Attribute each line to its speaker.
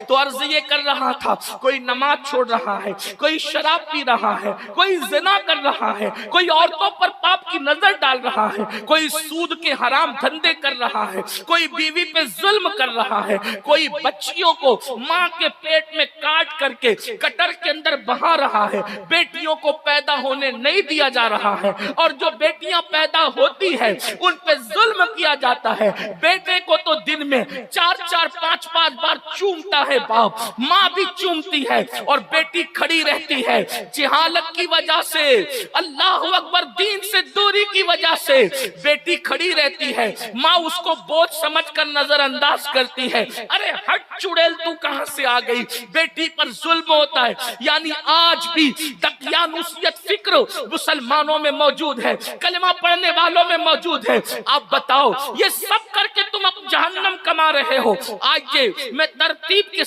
Speaker 1: تو عرض یہ کر رہا تھا، کوئی نماز چھوڑ رہا ہے، کوئی شراب پی رہا ہے، کوئی زنا کر رہا ہے، کوئی عورتوں پر پاپ کی نظر ڈال رہا ہے، کوئی سود کے حرام دھندے کر رہا ہے، کوئی بیوی پہ ظلم کر رہا ہے، کوئی بچیوں کو ماں کے پیٹ میں کاٹ کر کے کٹر کے اندر بہا رہا ہے، بیٹیوں کو پیدا ہونے نہیں دیا جا رہا ہے، اور جو بیٹیاں پیدا ہوتی ہے ان پہ ظلم کیا جاتا ہے۔ بیٹے کو تو دن میں 4-4 5-5 بار چومتا ہے باپ، ماں بھی چومتی ہے، اور بیٹی کھڑی رہتی ہے جہالت کی وجہ سے، اللہ اکبر، دین سے دوری کی وجہ سے بیٹی کھڑی رہتی ہے، ماں اس کو بوجھ سمجھ کر نظر انداز کرتی ہے، ارے ہٹ چڑیل تو کہاں سے آ گئی، بیٹی پر ظلم ہوتا ہے۔ یعنی آج بھی دقیانوسیت فکر مسلمانوں میں موجود ہے، کلمہ پڑھنے والوں میں موجود ہے۔ آپ بتاؤ یہ سب کر کے تم اب جہنم کما رہے ہو۔ آئیے میں ترتیب کے